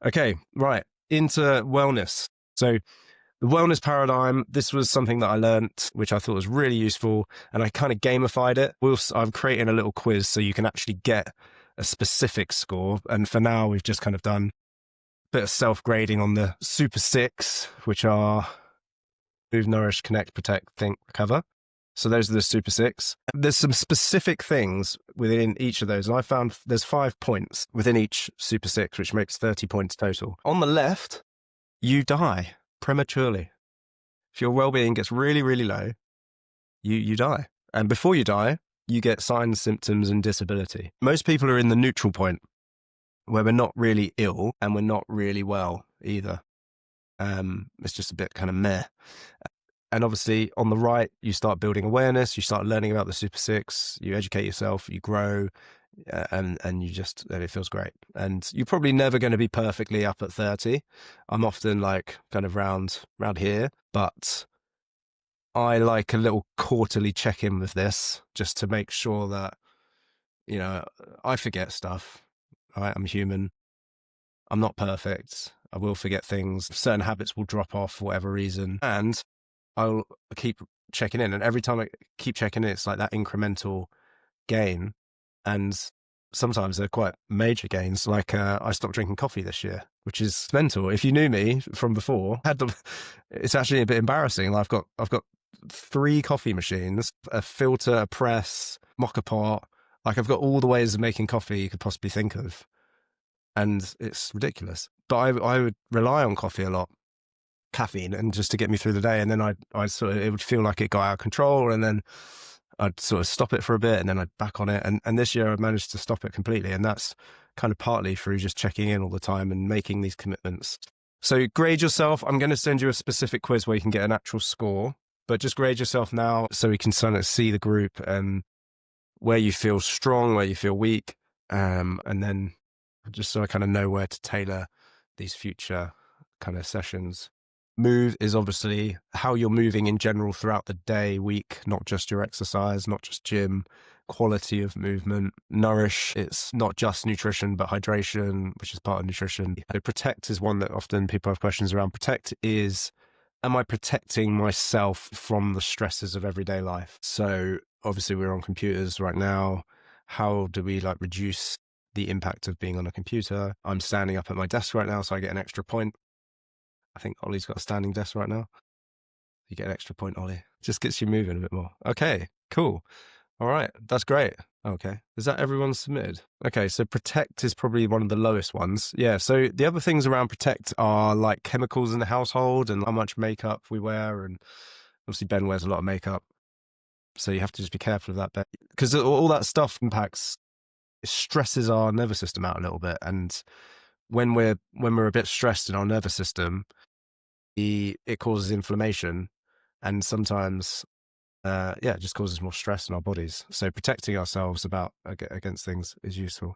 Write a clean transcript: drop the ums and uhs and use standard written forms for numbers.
Okay, right. Into wellness. So the wellness paradigm, this was something that I learned, which I thought was really useful, and I kind of gamified it. I'm creating a little quiz so you can actually get a specific score. And for now, we've just kind of done a bit of self-grading on the Super Six, which are Move, Nourish, Connect, Protect, Think, Recover. So those are the Super Six. There's some specific things within each of those. And I found there's 5 points within each Super Six, which makes 30 points total. On the left, you die prematurely. If your well-being gets really, really low, you die. And before you die, you get signs, symptoms, and disability. Most people are in the neutral point, where we're not really ill and we're not really well either. It's just a bit kind of meh. And obviously on the right, you start building awareness, you start learning about the Super Six, you educate yourself, you grow, and it feels great. And you're probably never going to be perfectly up at 30. I'm often like kind of round here, but I like a little quarterly check-in with this just to make sure that, I forget stuff. Right? I'm human. I'm not perfect. I will forget things. Certain habits will drop off for whatever reason. And I'll keep checking in. And every time I keep checking in, it's like that incremental gain. And sometimes they're quite major gains. Like I stopped drinking coffee this year, which is mental. If you knew me from before, it's actually a bit embarrassing. I've got 3 coffee machines, a filter, a press, mocha pot. Like I've got all the ways of making coffee you could possibly think of. And it's ridiculous. But I would rely on coffee a lot, caffeine, and just to get me through the day. And then it would feel like it got out of control. And then I'd sort of stop it for a bit and then I'd back on it. And this year I managed to stop it completely. And that's kind of partly through just checking in all the time and making these commitments. So grade yourself. I'm going to send you a specific quiz where you can get an actual score, but just grade yourself now so we can sort of see the group and where you feel strong, where you feel weak. And then just so I kind of know where to tailor these future kind of sessions. Move is obviously how you're moving in general throughout the day, week, not just your exercise, not just gym, quality of movement. Nourish, it's not just nutrition, but hydration, which is part of nutrition. So protect is one that often people have questions around. Protect is, am I protecting myself from the stresses of everyday life? So obviously we're on computers right now. How do we reduce the impact of being on a computer? I'm standing up at my desk right now, so I get an extra point. I think Ollie's got a standing desk right now. You get an extra point, Ollie. Just gets you moving a bit more. Okay, cool. All right, that's great. Okay, is that everyone submitted? Okay, so protect is probably one of the lowest ones. Yeah, so the other things around protect are like chemicals in the household and how much makeup we wear. And obviously Ben wears a lot of makeup, so you have to just be careful of that bit because all that stuff stresses our nervous system out a little bit. And when we're a bit stressed in our nervous system, it causes inflammation, and sometimes it just causes more stress in our bodies. So protecting ourselves against things is useful.